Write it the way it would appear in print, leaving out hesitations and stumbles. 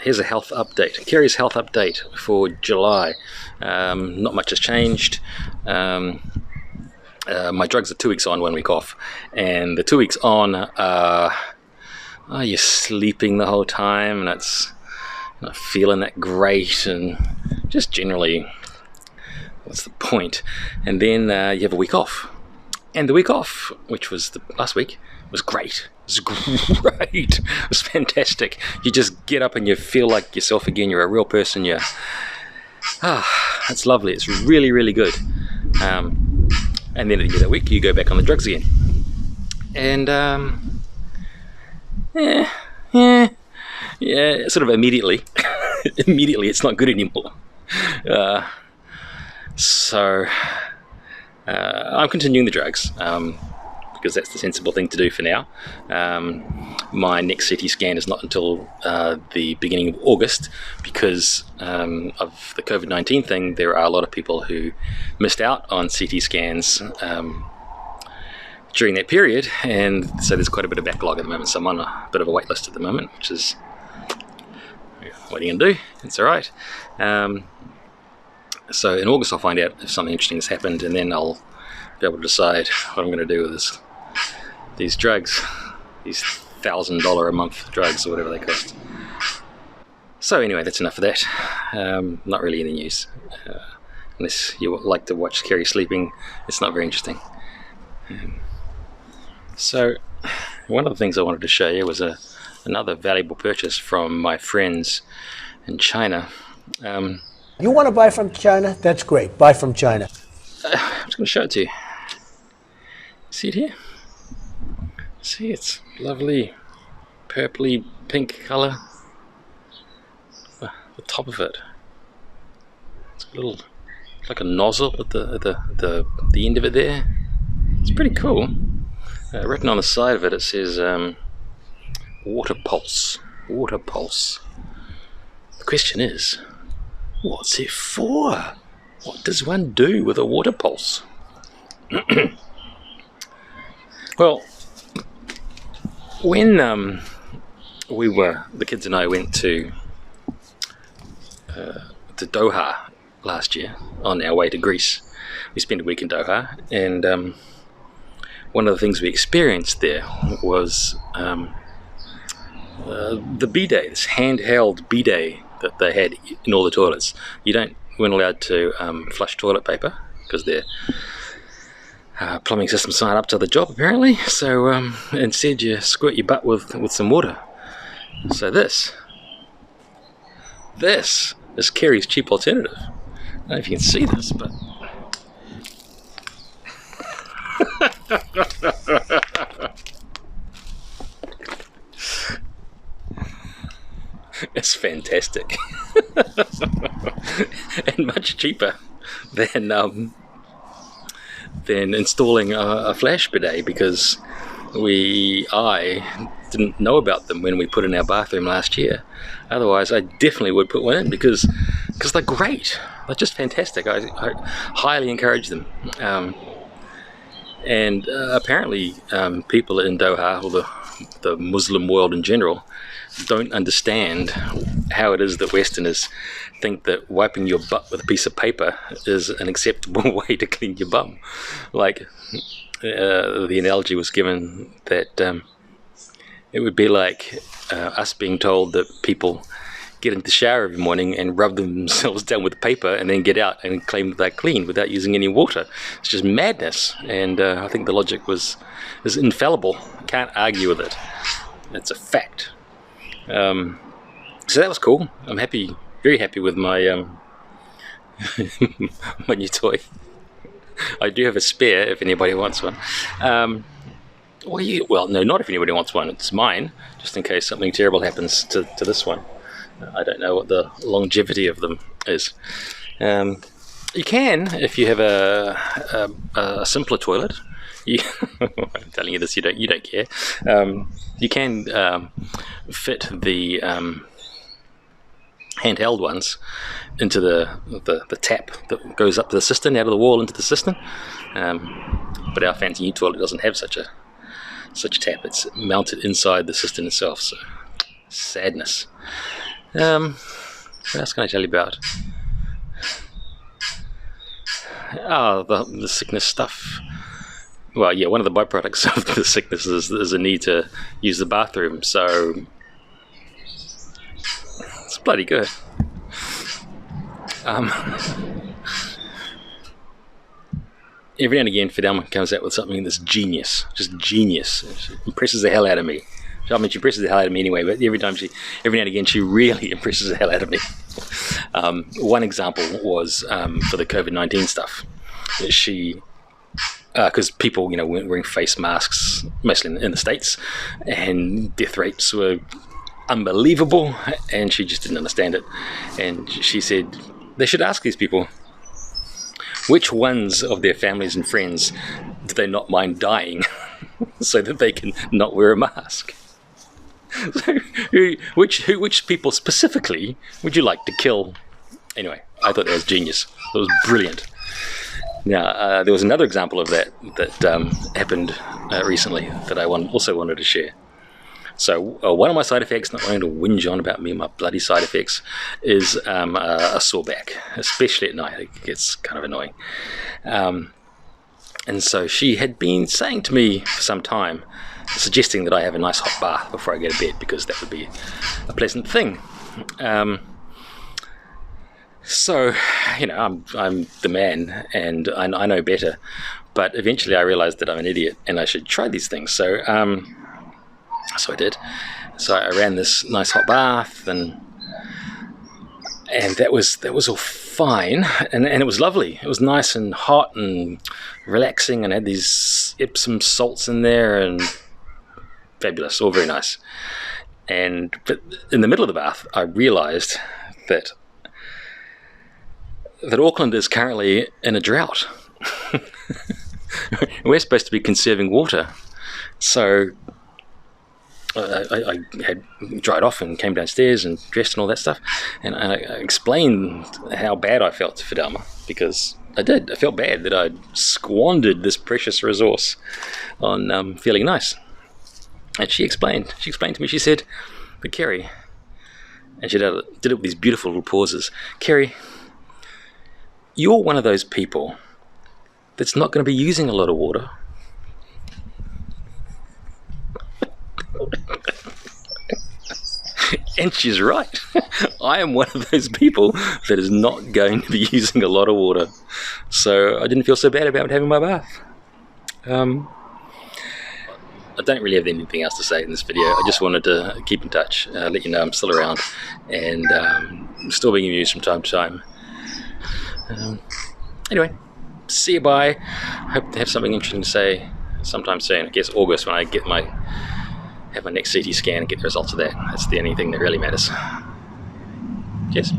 here's a health update. Kerry's health update for July. Not much has changed. My drugs are 2 weeks on, 1 week off. And the 2 weeks on, you're sleeping the whole time, and it's not feeling that great, and just generally, what's the point? And then you have a week off. And the week off, which was last week, was great. It was great. It was fantastic. You just get up and you feel like yourself again. You're a real person. It's lovely. It's really, really good. And then at the end of that week, you go back on the drugs again. And sort of immediately, it's not good anymore. So I'm continuing the drugs. Because that's the sensible thing to do for now. My next CT scan is not until the beginning of August because of the COVID-19 thing. There are a lot of people who missed out on CT scans during that period, and so there's quite a bit of backlog at the moment. So I'm on a bit of a wait list at the moment, which is, what are you going to do? It's alright. So in August I'll find out if something interesting has happened, and then I'll be able to decide what I'm going to do with these drugs, these $1,000 a month drugs or whatever they cost. So anyway, that's enough of that. Not really in the news. Unless you like to watch Kerry sleeping, it's not very interesting. So one of the things I wanted to show you was another valuable purchase from my friends in China. You want to buy from China? That's great. Buy from China. I'm just going to show it to you. See it here? See, it's lovely purpley pink colour. The top of it, it's a little, like a nozzle at the end of it there. It's pretty cool. Written on the side of it, it says water pulse. Water pulse. The question is, what's it for? What does one do with a water pulse? Well, when the kids and I went to Doha last year on our way to Greece, we spent a week in Doha, and one of the things we experienced there was the bidet, this handheld bidet that they had in all the toilets. Weren't allowed to flush toilet paper because their plumbing system signed up to the job apparently. So instead you squirt your butt with some water. So this is Kerry's cheap alternative. I don't know if you can see this, but it's fantastic. And much cheaper than installing a flash bidet, because I didn't know about them when we put in our bathroom last year. Otherwise I definitely would put one in because they're great. They're just fantastic. I highly encourage them. And apparently people in Doha, or the Muslim world in general, don't understand how it is that Westerners think that wiping your butt with a piece of paper is an acceptable way to clean your bum. Like the analogy was given that it would be like us being told that people get into the shower every morning and rub themselves down with paper and then get out and claim that they're clean without using any water. It's just madness, and I think the logic is infallible. Can't argue with it. It's a fact. So that was cool. I'm happy, very happy with my my new toy. I do have a spare if anybody wants one. Well, no, not if anybody wants one. It's mine, just in case something terrible happens to this one. I don't know what the longevity of them is. You can, if you have a simpler toilet. I'm telling you this, you don't care. You can fit the handheld ones into the tap that goes up to the cistern, out of the wall into the cistern. But our fancy new toilet doesn't have such a tap. It's mounted inside the cistern itself. So sadness. What else can I tell you about? Oh, the sickness stuff. Well, yeah, one of the byproducts of the sickness is a need to use the bathroom, so it's bloody good. Every now and again, Fidelma comes out with something that's genius, just genius. It impresses the hell out of me. I mean, she impresses the hell out of me anyway, but every now and again, she really impresses the hell out of me. One example was for the COVID-19 stuff. She, because people, weren't wearing face masks, mostly in the States, and death rates were unbelievable, and she just didn't understand it. And she said they should ask these people, which ones of their families and friends do they not mind dying so that they can not wear a mask? So, which people specifically would you like to kill? Anyway, I thought that was genius. It was brilliant. Now, there was another example of that happened recently that I also wanted to share. So one of my side effects, not wanting to whinge on about me and my bloody side effects, is a sore back, especially at night. It gets kind of annoying. And so she had been saying to me for some time, suggesting that I have a nice hot bath before I go to bed, because that would be a pleasant thing. So, I'm the man, and I know better. But eventually I realized that I'm an idiot and I should try these things. So I did. So I ran this nice hot bath, and that was all fine, and it was lovely. It was nice and hot and relaxing, and had these Epsom salts in there, and fabulous, all very nice. But in the middle of the bath, I realized that Auckland is currently in a drought. We're supposed to be conserving water, so I had dried off and came downstairs and dressed and all that stuff, and I explained how bad I felt to Fidelma, because I felt bad that I'd squandered this precious resource on feeling nice. And she explained to me, she said, "But Kerry," and she did it with these beautiful little pauses, "Kerry, you're one of those people that's not going to be using a lot of water." And she's right. I am one of those people that is not going to be using a lot of water. So I didn't feel so bad about having my bath. I don't really have anything else to say in this video. I just wanted to keep in touch, let you know I'm still around, and still being used from time to time. Anyway, see you, bye. Hope to have something interesting to say sometime soon. I guess August, when I have my next CT scan and get the results of that. That's the only thing that really matters. Cheers.